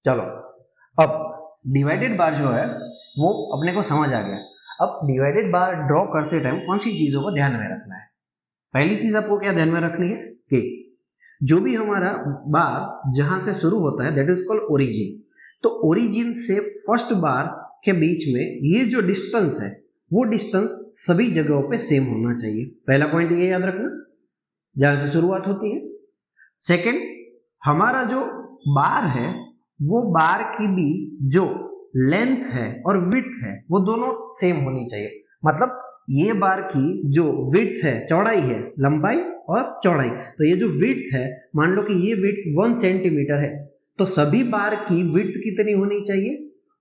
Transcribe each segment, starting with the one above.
चलो, अब डिवाइडेड बार जो है वो अपने को समझ आ गया। अब डिवाइडेड बार ड्रॉ करते टाइम कौन सी चीजों को ध्यान में रखना है? पहली चीज आपको क्या ध्यान में रखनी है कि जो भी हमारा बार जहां से शुरू होता है दैट इज कॉल्ड ओरिजिन। तो ओरिजिन से फर्स्ट बार के बीच में ये जो डिस्टेंस है वो डिस्टेंस सभी जगहों पे सेम होना चाहिए। पहला पॉइंट ये याद रखना, जहां से शुरुआत होती है। सेकंड, हमारा जो बार है वो बार की भी जो लेंथ है और विड्थ है वो दोनों सेम होनी चाहिए। मतलब ये बार की जो विड्थ है, चौड़ाई है, लंबाई और चौड़ाई, तो ये जो विड्थ है, मान लो कि ये विड्थ 1 सेंटीमीटर है, तो सभी बार की विड्थ कितनी होनी चाहिए?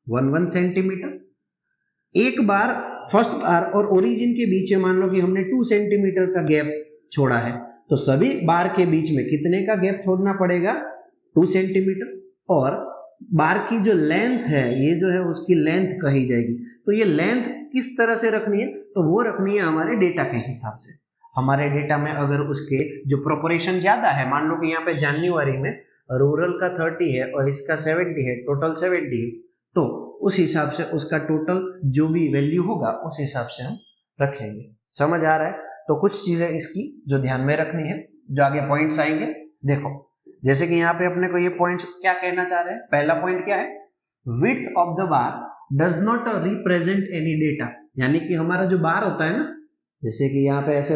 1 सेंटीमीटर। एक बार फर्स्ट बार और ओरिजिन के बीच में मान लो कि हमने 2 सेंटीमीटर का गैप छोड़ा है, तो सभी बार के बीच में कितने का गैप छोड़ना पड़ेगा? 2 सेंटीमीटर। और बार की जो लेंथ है, ये जो है उसकी लेंथ कही जाएगी। तो ये लेंथ किस तरह से रखनी है? तो वो रखनी है हमारे डेटा के हिसाब से। हमारे डेटा में अगर उसके जो प्रोपोर्शन ज्यादा है, मान लो कि यहाँ पे जनवरी में रूरल का 30 है और इसका 70 है, टोटल 70 है, तो उस हिसाब से उसका टोटल जो भी वैल्यू होगा उस हिसाब से हम रखेंगे। समझ आ रहा है? तो कुछ चीजें इसकी जो ध्यान में रखनी है, जो आगे पॉइंट्स आएंगे। देखो, जैसे कि यहाँ पे अपने को ये पॉइंट्स क्या कहना चाह रहे हैं। पहला पॉइंट क्या है? Width of the bar does not represent any data. यानी कि हमारा जो बार होता है ना, जैसे कि यहाँ पे ऐसे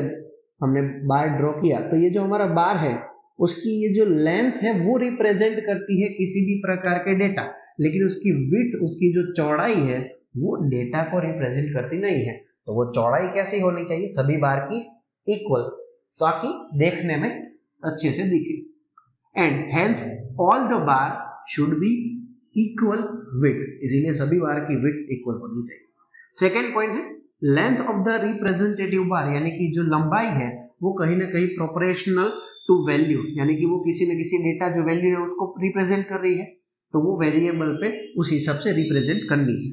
हमने बार ड्रॉ किया, तो ये जो हमारा बार है उसकी ये जो लेंथ है वो रिप्रेजेंट करती है किसी भी प्रकार के डेटा, लेकिन उसकी विड्थ, उसकी जो चौड़ाई है वो डेटा को रिप्रेजेंट करती नहीं है। तो वो चौड़ाई कैसी होनी चाहिए? सभी बार की इक्वल, ताकि देखने में अच्छे से दिखे। And hence all the bar should be equal width, इसीलिए सभी बार की विड्थ इक्वल होनी चाहिए। सेकेंड पॉइंट है लेंथ ऑफ द रिप्रेजेंटेटिव बार, यानी कि जो लंबाई है वो कहीं ना कहीं प्रोपोर्शनल टू वैल्यू, यानी कि वो किसी न किसी डेटा जो वैल्यू है उसको रिप्रेजेंट कर रही है, तो वो वेरिएबल पे उस हिसाब से रिप्रेजेंट करनी है।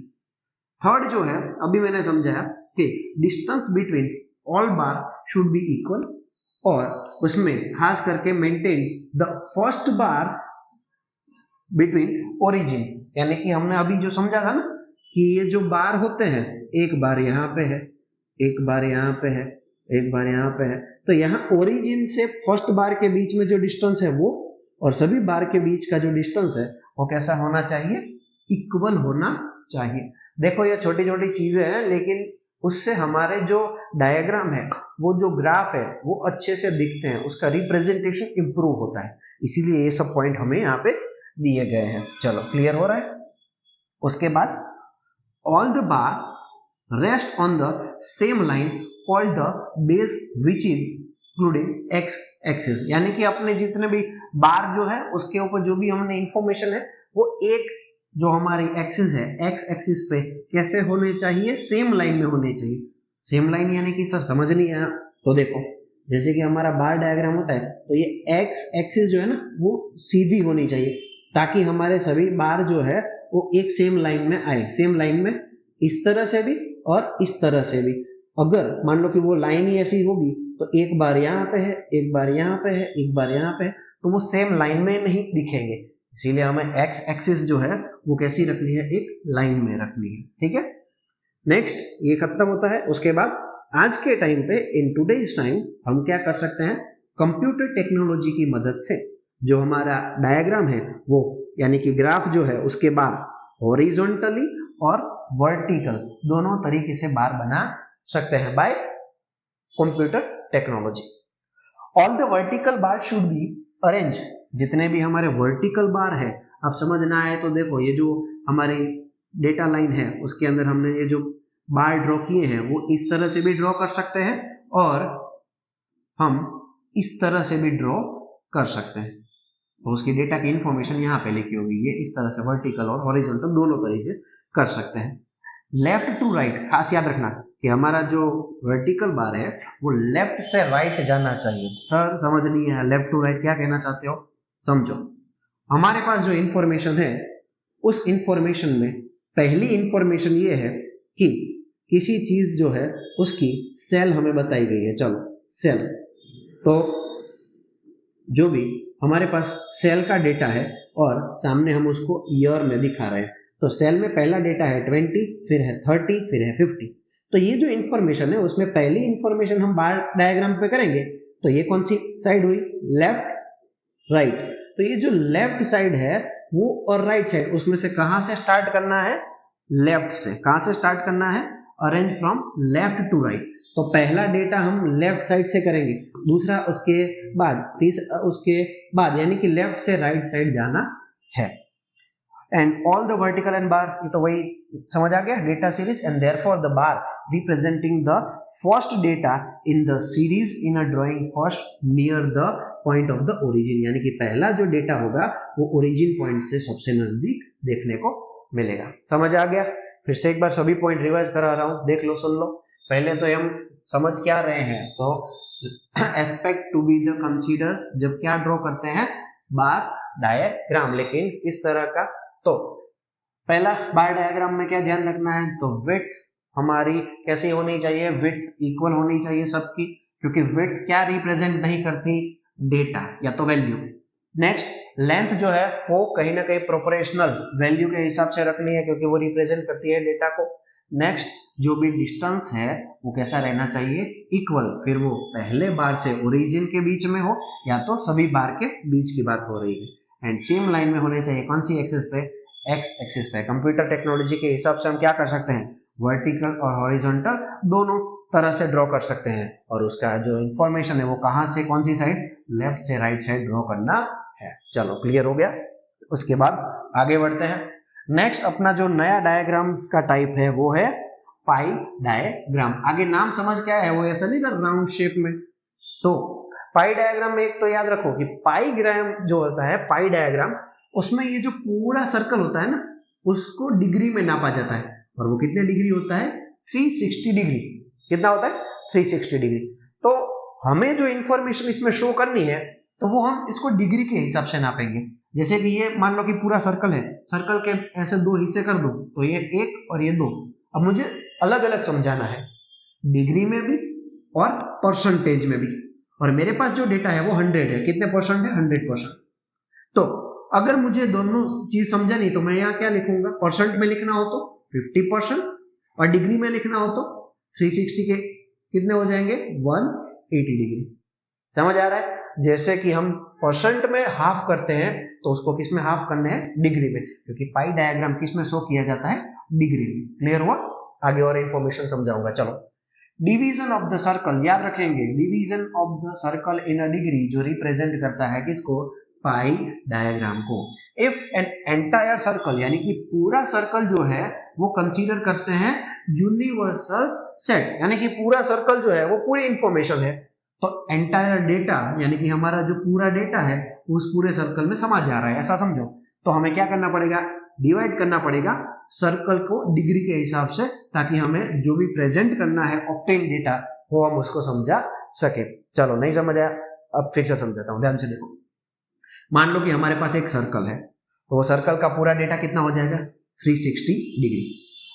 थर्ड जो है, अभी मैंने समझाया कि distance between all bar should be equal, और उसमें खास करके maintain the first bar between origin, यानी कि हमने अभी जो समझा था ना कि ये जो बार होते हैं, एक बार यहाँ पे है, एक बार यहाँ पे है, एक बार यहाँ पे है, तो यहाँ ओरिजिन से फर्स्ट बार के बीच में जो डिस्टेंस है वो और सभी बार के बीच का जो डिस्टेंस है वो कैसा होना चाहिए? इक्वल होना चाहिए। देखो ये छोटी छोटी चीजें हैं, लेकिन उससे हमारे जो डायग्राम है, वो जो ग्राफ है वो अच्छे से दिखते हैं, उसका रिप्रेजेंटेशन इंप्रूव होता है। इसीलिए ये सब पॉइंट हमें यहाँ पे दिए गए हैं। चलो, क्लियर हो रहा है? उसके बाद all the bar rest on the same line called the base which is including x axis, यानी कि अपने जितने भी बार जो है उसके ऊपर जो भी हमने इंफॉर्मेशन है वो एक जो हमारी एक्सिस है, एक्स एक्सिस पे कैसे होने चाहिए? सेम लाइन में होने चाहिए। सेम लाइन यानी कि सर समझ नहीं आया, तो देखो जैसे कि हमारा बार डायग्राम होता है, तो ये एक्स एक्सिस जो है ना वो सीधी होनी चाहिए, ताकि हमारे सभी बार जो है वो एक सेम लाइन में आए। सेम लाइन में इस तरह से भी और इस तरह से भी। अगर मान लो कि वो लाइन ही ऐसी होगी तो एक बार यहाँ पे है, एक बार यहाँ पे है, एक बार यहाँ पे है, तो वो सेम लाइन में नहीं दिखेंगे। इसीलिए हमें एक्स एक्सिस जो है वो कैसी रखनी है? एक लाइन में रखनी है। ठीक है, नेक्स्ट ये खत्म होता है। उसके बाद आज के टाइम पे, इन टुडेज टाइम, हम क्या कर सकते हैं? कंप्यूटर टेक्नोलॉजी की मदद से जो हमारा डायग्राम है वो, यानी कि ग्राफ जो है, उसके बार हॉरिजॉन्टली और वर्टिकल दोनों तरीके से बार बना सकते हैं bye computer technology. All the vertical bar should be arrange, जितने भी हमारे वर्टिकल बार है, आप समझना है तो देखो ये जो हमारी डेटा लाइन है उसके अंदर हमने ये जो बार ड्रॉ किए हैं वो इस तरह से भी ड्रॉ कर सकते हैं और हम इस तरह से भी ड्रॉ कर सकते हैं। तो उसकी डेटा की इंफॉर्मेशन यहाँ पे लिखी होगी, ये इस तरह से वर्टिकल और हॉरिजॉन्टल दोनों तरीके कर सकते हैं। लेफ्ट टू राइट, खास याद रखना कि हमारा जो वर्टिकल बार है वो लेफ्ट से राइट जाना चाहिए। सर समझ नहीं है, लेफ्ट टू राइट क्या कहना चाहते हो? समझो, हमारे पास जो इंफॉर्मेशन है उस इंफॉर्मेशन में पहली इंफॉर्मेशन ये है कि किसी चीज जो है उसकी सेल हमें बताई गई है। चलो सेल, तो जो भी हमारे पास सेल का डेटा है और सामने हम उसको ईयर में दिखा रहे हैं। तो सेल में पहला डेटा है 20, फिर है 30, फिर है 50। तो ये जो इन्फॉर्मेशन है उसमें पहली इन्फॉर्मेशन हम बार डायग्राम पे करेंगे। तो ये कौन सी साइड हुई, लेफ्ट राइट। तो ये जो लेफ्ट साइड है वो और राइट साइड, उसमें से कहां से स्टार्ट करना है, लेफ्ट से। कहां से स्टार्ट करना है, arrange from left to right. तो पहला डेटा हम लेफ्ट साइड से करेंगे, दूसरा उसके बाद, तीसरा उसके बाद, यानी कि लेफ्ट से राइट साइड जाना है। And all the vertical and bar, ये तो वही समझ आ गया, data series. And therefore the bar representing the first data in the series in a drawing first near the point of the origin, यानी कि पहला जो डेटा होगा वो ओरिजिन पॉइंट से सबसे नजदीक देखने को मिलेगा। समझ आ गया? फिर से एक बार सभी पॉइंट रिवाइज करा रहा हूं, देख लो, सुन लो। पहले तो हम समझ क्या रहे हैं, तो aspect to be the consider जब क्या ड्रॉ करते हैं, बार डायग्राम। लेकिन किस तरह का, तो पहला बार डायग्राम में क्या ध्यान रखना है, तो विड्थ हमारी कैसी होनी चाहिए, विड्थ इक्वल होनी चाहिए सबकी, क्योंकि विड्थ क्या रिप्रेजेंट नहीं करती, डेटा या तो वैल्यू। नेक्स्ट लेंथ जो है वो कहीं ना कहीं प्रोपोर्शनल वैल्यू के हिसाब से रखनी है, क्योंकि वो रिप्रेजेंट करती है डेटा को। नेक्स्ट जो भी डिस्टेंस है वो कैसा रहना चाहिए, इक्वल, फिर वो पहले बार से ओरिजिन के बीच में हो या तो सभी बार के बीच की बात हो रही है। एंड सेम लाइन में होने चाहिए, कौन सी एक्सिस पे, एक्स एक्सिस पे। कंप्यूटर टेक्नोलॉजी के हिसाब से हम क्या कर सकते हैं, वर्टिकल और हॉरिजॉन्टल दोनों तरह से ड्रॉ कर सकते हैं, और उसका जो इंफॉर्मेशन है वो कहां से कौन सी साइड, लेफ्ट से राइट साइड ड्रॉ करना है। चलो क्लियर हो गया। उसके बाद आगे बढ़ते हैं। नेक्स्ट अपना जो नया डायग्राम का टाइप है वो है पाई डायग्राम। आगे नाम समझ क्या है, वो ऐसा नहीं था राउंड शेप में। तो पाई डायग्राम में एक तो याद रखो कि पाई ग्राम जो होता है, पाई डायग्राम, उसमें ये जो पूरा सर्कल होता है ना, उसको डिग्री में नापा जाता है, और वो कितने डिग्री होता है, 360 डिग्री। कितना होता है, 360 डिग्री। तो हमें जो इंफॉर्मेशन इसमें शो करनी है तो वो हम इसको डिग्री के हिसाब से नापेंगे। जैसे कि ये मान लो कि पूरा सर्कल है, सर्कल के ऐसे दो हिस्से कर दो, तो ये एक और ये दो। अब मुझे अलग अलग समझाना है, डिग्री में भी और परसेंटेज में भी। और मेरे पास जो डेटा है वो 100 है, कितने परसेंट है, 100%। तो अगर मुझे दोनों चीज समझानी तो मैं यहाँ क्या लिखूंगा, परसेंट में लिखना हो तो 50%, और डिग्री में लिखना हो तो 360 के कितने हो जाएंगे, 180 डिग्री। समझ आ रहा है? जैसे कि हम परसेंट में हाफ करते हैं तो उसको किस में हाफ करना है, डिग्री में, क्योंकि पाई डायग्राम किस में शो किया जाता है, डिग्री में। क्लियर हुआ? आगे और इंफॉर्मेशन समझाऊंगा। चलो, डिवीजन ऑफ द सर्कल याद रखेंगे, division of the circle in a degree जो रिप्रेजेंट करता है किसको, पाई डायग्राम को। इफ एन एंटायर सर्कल, यानी कि पूरा सर्कल जो है वो कंसीडर करते हैं यूनिवर्सल सेट, यानी कि पूरा सर्कल जो है वो पूरी इंफॉर्मेशन है। तो एंटायर डेटा, यानी कि हमारा जो पूरा डेटा है उस पूरे सर्कल में समा जा रहा है, ऐसा समझो। तो हमें क्या करना पड़ेगा, डिवाइड करना पड़ेगा सर्कल को डिग्री के हिसाब से, ताकि हमें जो भी प्रेजेंट करना है ऑब्टेन डेटा वो हम उसको समझा सके। चलो, नहीं समझ आया, अब फिर से समझाता हूं, ध्यान से देखो। मान लो कि हमारे पास एक सर्कल है, तो वो सर्कल का पूरा डेटा कितना हो जाएगा, 360 डिग्री।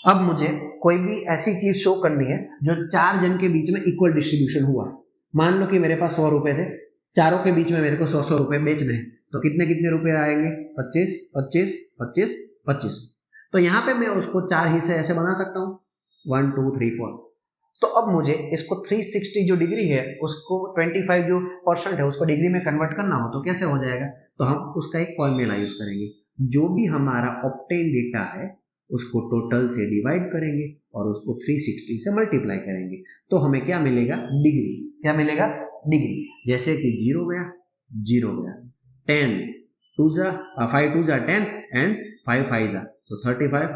अब मुझे कोई भी ऐसी चीज शो करनी है जो 4 जन के बीच में इक्वल डिस्ट्रीब्यूशन हुआ। मान लो कि मेरे पास 100 रुपए थे, चारों के बीच में मेरे को 100 रुपए बेचने हैं, तो कितने कितने रुपए आएंगे, 25 25 25 25। तो यहाँ पे मैं उसको 4 हिस्से ऐसे बना सकता हूँ, 1 2 3 4। तो अब मुझे इसको 360 जो डिग्री है उसको 25 जो परसेंट है उसको डिग्री में कन्वर्ट करना हो तो कैसे हो जाएगा, तो हम उसका एक फॉर्मूला यूज करेंगे। जो भी हमारा ऑब्टेन डेटा है उसको टोटल से डिवाइड करेंगे और उसको 360 से मल्टीप्लाई करेंगे, तो हमें क्या मिलेगा, डिग्री। क्या मिलेगा, डिग्री। जैसे कि 0 गया 0 गया, 10 2 जा 5 2 जा 10 एंड 5 5 जा, तो 35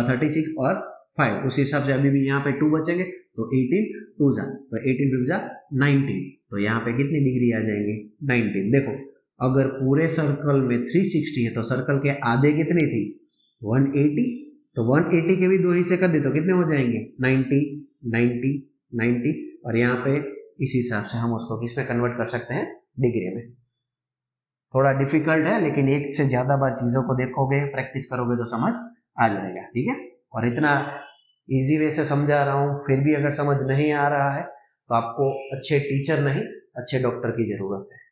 36 और 5। उस हिसाब से अभी भी यहाँ पे 2 बचेंगे, तो 18 2 जा, तो 18 5 जा 19, तो यहाँ पे कितनी डिग्री आ जाएंगे, 19। देखो, अगर पूरे सर्कल में 360 है तो सर्कल के आधे कितनी थी, 180, तो 180 के भी 2 हिस्से कर दे तो कितने हो जाएंगे, 90 90 90। और यहाँ पे इस हिसाब से हम उसको किस में कन्वर्ट कर सकते हैं, डिग्री में। थोड़ा डिफिकल्ट है, लेकिन एक से ज्यादा बार चीजों को देखोगे, प्रैक्टिस करोगे तो समझ आ जाएगा, ठीक है। और इतना इजी वे से समझा रहा हूँ, फिर भी अगर समझ नहीं आ रहा है तो आपको अच्छे टीचर नहीं अच्छे डॉक्टर की जरूरत है।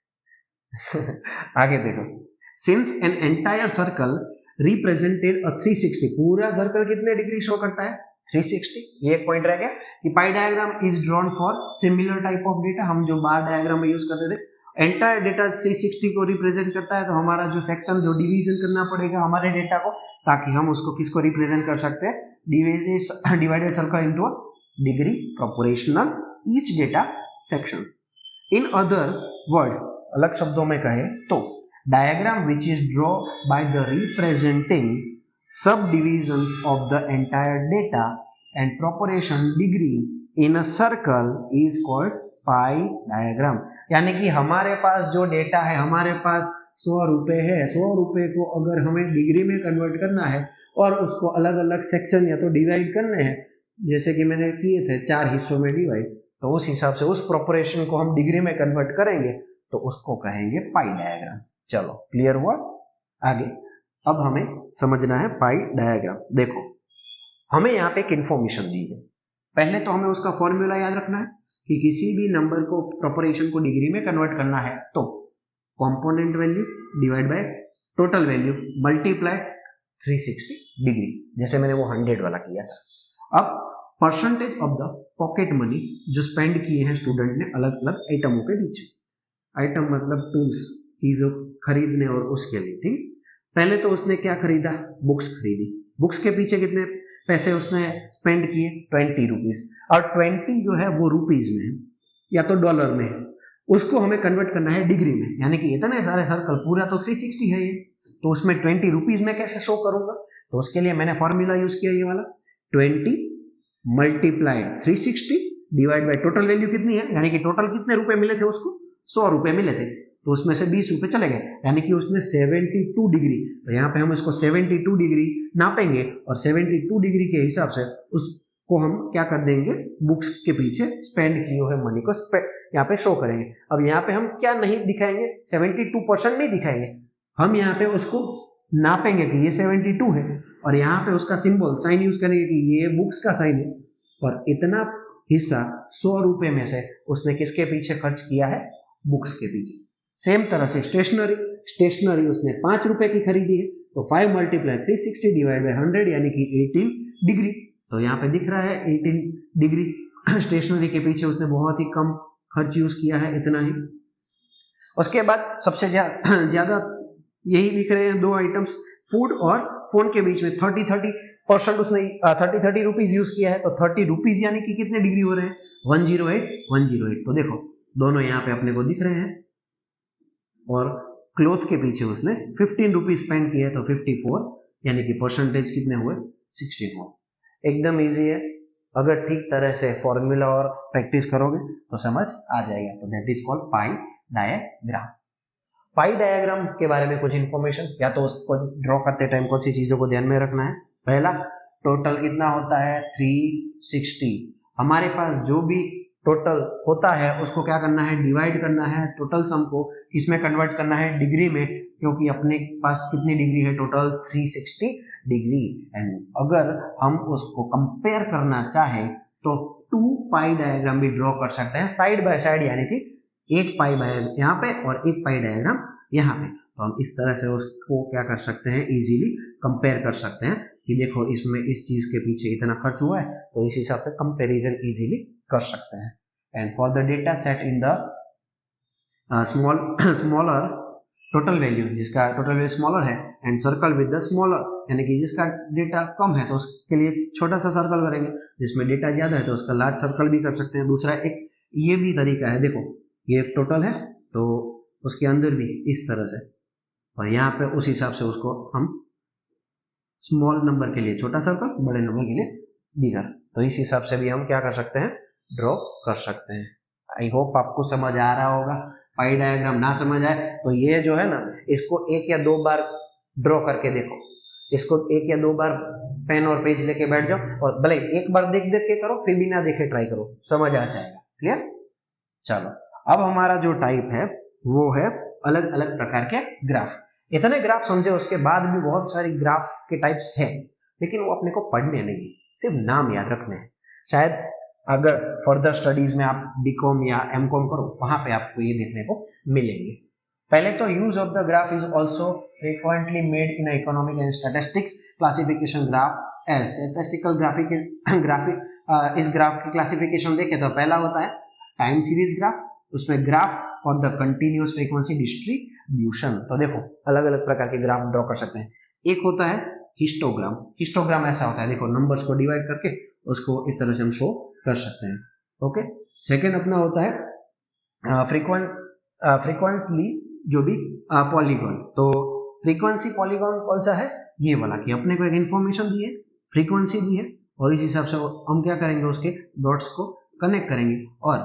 आगे देखो, since an entire circle represented a 360, पूरा सर्कल कितने डिग्री शो करता है 360। ये एक पॉइंट रह गया कि पाई diagram is drawn for similar type of data, हम जो बार डायग्राम में यूज करते थे। एंटायर डेटा 360 को रिप्रेजेंट करता है, तो हमारा जो सेक्शन जो डिवीजन करना पड़ेगा हमारे डेटा को, ताकि हम उसको किसको रिप्रेजेंट कर सकते हैं, divided circle into degree proportional each data section. In other word, अलग शब्दों में कहे तो diagram which is draw by the representing subdivisions of the entire data and proportion degree in a circle is called pie diagram. यानी कि हमारे पास जो data है, हमारे पास 100 रुपए है, 100 रुपए को अगर हमें डिग्री में कन्वर्ट करना है और उसको अलग अलग सेक्शन या तो डिवाइड करने हैं, जैसे कि मैंने किए थे 4 हिस्सों में डिवाइड, तो उस हिसाब से उस प्रोपोर्शन को हम डिग्री में कन्वर्ट करेंगे तो उसको कहेंगे पाई डायग्राम। चलो क्लियर हुआ। आगे अब हमें समझना है पाई डायग्राम। देखो हमें यहाँ पे एक इंफॉर्मेशन दी है, पहले तो हमें उसका फॉर्मूला याद रखना है कि किसी भी नंबर को प्रोपोर्शन को डिग्री में कन्वर्ट करना है तो component value divide by total value multiply 360 degree, जैसे मैंने वो 100 वाला किया था। अब percentage of the pocket money जो स्पेंड किए हैं स्टूडेंट ने अलग अलग आइटमों के बीच, आइटम मतलब टूल्स, चीजों खरीदने और उसके लिए, ठीक। पहले तो उसने क्या खरीदा, बुक्स खरीदी। बुक्स के पीछे कितने पैसे उसने स्पेंड किए, 20 रुपीज, और 20 जो है वो रुपीज में या तो डॉलर में है, उसको हमें कन्वर्ट करना है डिग्री में। यानी कि इतने सारे सर्कल, पूरा तो 360 है ये, तो उसमें 20 रुपीज में कैसे शो करूंगा, तो उसके लिए मैंने फॉर्मूला यूज किया ये वाला, 20 multiply 360 divide by total value कितनी है, यानी कि टोटल कितने रुपए मिले थे उसको, 100 रुपए मिले थे, तो उसमें से 20 रुपए चले गए, यानी कि उसने 72 डिग्री, तो यहाँ पे हम इसको 72 डिग्री नापेंगे और 72 डिग्री के हिसाब से उसको हम क्या कर देंगे, बुक्स के पीछे स्पेंड किए हुए मनी को यहाँ पे शो करेंगे। अब यहाँ पे हम क्या नहीं दिखाएंगे, 72% नहीं दिखाएंगे, हम यहाँ पे उसको नापेंगे कि ये 72 है और यहाँ पे उसका सिंबल साइन यूज करेंगे कि ये बुक्स का साइन है, और इतना हिस्सा 100 रुपए में से उसने किसके पीछे खर्च किया है, बुक्स के पीछे। सेम तरह से स्टेशनरी उसने 5 रुपए की खरीदी है, तो 5 मल्टीप्लाई 360 डिवाइड बाय 100 यानी कि 18 डिग्री, तो यहाँ पे दिख रहा है 18 डिग्री। स्टेशनरी के पीछे उसने बहुत ही कम खर्च यूज किया है, इतना ही। उसके बाद सबसे ज्यादा यही दिख रहे हैं दो आइटम्स, फूड और फोन के बीच में 30% उसने 30 रुपीज यूज किया है, तो 30 रुपीज यानी कि कितने डिग्री हो रहे हैं, 108। तो देखो दोनों यहाँ पे अपने को दिख रहे हैं, और क्लोथ के पीछे उसने 15 रुपीज स्पेंड किया है, तो 54 यानी कि परसेंटेज कितने हुए, 16 हुए। एकदम इजी है, अगर ठीक तरह से फॉर्मूला और प्रैक्टिस करोगे तो समझ आ जाएगा। तो that is called pie diagram. Pi diagram के बारे में कुछ इंफॉर्मेशन, या तो उसको ड्रॉ करते टाइम कौन सी चीजों को ध्यान में रखना है। पहला, टोटल कितना होता है 360। हमारे पास जो भी टोटल होता है उसको क्या करना है, डिवाइड करना है टोटल सम को, इसमें कन्वर्ट करना है डिग्री में, क्योंकि अपने पास कितनी डिग्री है टोटल 360 डिग्री। एंड अगर हम उसको कंपेयर करना चाहे तो 2 पाई डायग्राम भी ड्रॉ कर सकते हैं साइड बाय साइड, यानी कि एक पाई यहाँ पे और एक पाई डायग्राम यहाँ पे, तो हम इस तरह से उसको क्या कर सकते हैं, इजीली कंपेयर कर सकते हैं कि देखो इसमें इस चीज के पीछे इतना खर्च हुआ है, तो इस हिसाब से कंपैरिजन इजीली कर सकते हैं। And for the data set in the smaller total value, जिसका टोटल वैल्यू स्मॉलर है, and circle with the smaller, यानी कि जिसका डेटा कम है तो उसके लिए छोटा सा सर्कल करेंगे, जिसमें डेटा ज्यादा है तो उसका लार्ज सर्कल भी कर सकते हैं। दूसरा एक ये भी तरीका है, देखो ये एक टोटल है तो उसके अंदर भी इस तरह से, और यहाँ पे उस हिसाब से उसको हम स्मॉल नंबर के लिए छोटा सर्कल, बड़े नंबर के लिए बिगर, तो इस हिसाब से भी हम क्या कर सकते हैं, ड्रॉ कर सकते हैं। आई होप आपको समझ आ रहा होगा। पाई डायग्राम ना समझ आए तो ये जो है ना, इसको 1 या 2 बार ड्रॉ करके देखो, इसको 1 या 2 बार पेन और पेज लेके बैठ जाओ, और भले एक बार देख देख के करो, फिर बिना देखे ट्राई करो, समझ आ जाएगा। क्लियर। चलो अब हमारा जो टाइप है वो है अलग अलग प्रकार के ग्राफ। इतने ग्राफ समझे, उसके बाद भी बहुत सारी ग्राफ के टाइप्स हैं, लेकिन वो अपने को पढ़ने नहीं, सिर्फ नाम याद रखने हैं। शायद अगर फर्दर स्टडीज में आप बीकॉम या एमकॉम करो, वहां पे आपको ये देखने को मिलेंगे। पहले तो use of the graph is also frequently made in economic and statistics classification graph as statistical graphic इस ग्राफ की क्लासिफिकेशन देखें तो पहला होता है टाइम सीरीज ग्राफ, उसमें ग्राफ और द कंटिन्यूअस फ्रीक्वेंसी डिस्ट्रीब्यूशन। तो देखो अलग अलग प्रकार के ग्राफ ड्रॉ कर सकते हैं। एक होता है हिस्टोग्राम। हिस्टोग्राम ऐसा होता है, देखो नंबर्स को डिवाइड करके उसको इस तरह से हम शो कर सकते हैं। ओके, सेकेंड अपना होता है फ्रीक्वेंटली जो भी पॉलीगॉन। तो फ्रीक्वेंसी पॉलीगॉन कौन सा है, ये वाला कि अपने को एक इंफॉर्मेशन दी है, फ्रीक्वेंसी दी है और इस हिसाब से हम क्या करेंगे, उसके डॉट्स को कनेक्ट करेंगे और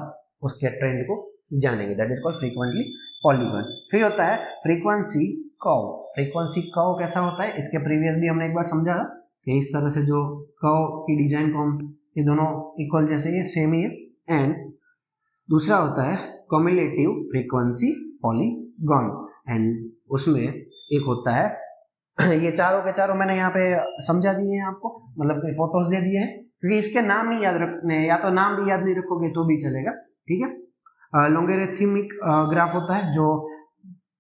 उसके ट्रेंड को जानेंगे, that is called frequently polygon. फिर होता है फ्रीक्वेंसी कर्व। फ्रीक्वेंसी कर्व कैसा होता है, इसके प्रीवियस भी हमने एक बार समझा था कि इस तरह से जो कर्व की डिजाइन को हम ये दोनों इक्वल जैसे ये सेम ही है। एंड दूसरा होता है कम्युलेटिव फ्रीक्वेंसी पॉलीगॉन एंड उसमें एक होता है ये चारों के चारों मैंने यहाँ पे समझा दिए हैं आपको, मतलब कि फोटोज दे दिए हैं क्योंकि इसके नाम नहीं याद रखने, या तो नाम भी याद नहीं रखोगे तो भी चलेगा, ठीक है। लॉगरिथमिक ग्राफ होता है, जो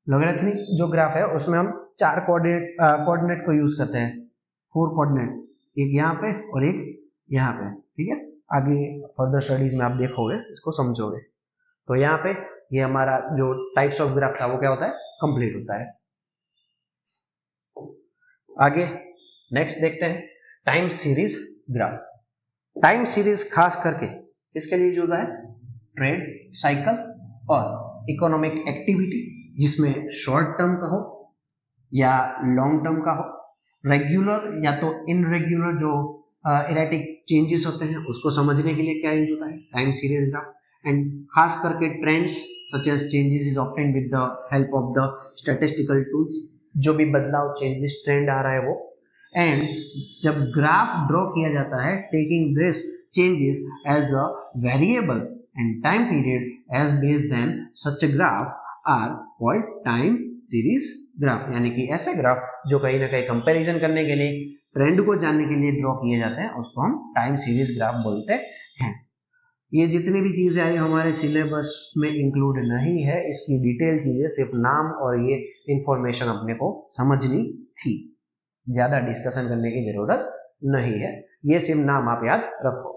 लॉगरिथमिक जो ग्राफ है उसमें हम 4 कोऑर्डिनेट को यूज करते हैं, 4 कोऑर्डिनेट, एक यहाँ पे और एक यहाँ पे, ठीक है। आगे फर्दर स्टडीज में आप देखोगे, इसको समझोगे। तो यहाँ पे ये हमारा जो टाइप्स ऑफ ग्राफ था वो क्या होता है, कंप्लीट होता है। आगे नेक्स्ट देखते हैं time series graph. Time series खास करके इसके लिए जो है ट्रेड साइकिल और इकोनॉमिक एक्टिविटी, जिसमें शॉर्ट टर्म का हो या लॉन्ग टर्म का हो, रेगुलर या तो इनरेगुलर जो इरेटिक चेंजेस होते हैं उसको समझने के लिए क्या यूज होता है, टाइम सीरीज ग्राफ। एंड खास करके trends such as changes is obtained with the help of the statistical tools, जो भी बदलाव चेंजेस ट्रेंड आ रहा है वो। एंड जब ग्राफ ड्रॉ किया जाता है taking this changes as a variable and time period as base, then such graph are called time series graph. यानी कि ऐसे ग्राफ जो कहीं ना कहीं कंपैरिजन करने के लिए, ट्रेंड को जानने के लिए ड्रॉ किए जाते हैं, उसको हम टाइम सीरीज ग्राफ बोलते हैं। ये जितनी भी चीजें आई हमारे सिलेबस में इंक्लूड नहीं है, इसकी डिटेल चीजें सिर्फ नाम और ये इंफॉर्मेशन अपने को समझनी थी, ज्यादा डिस्कशन करने की जरूरत नहीं है, ये सिर्फ नाम आप याद रखो।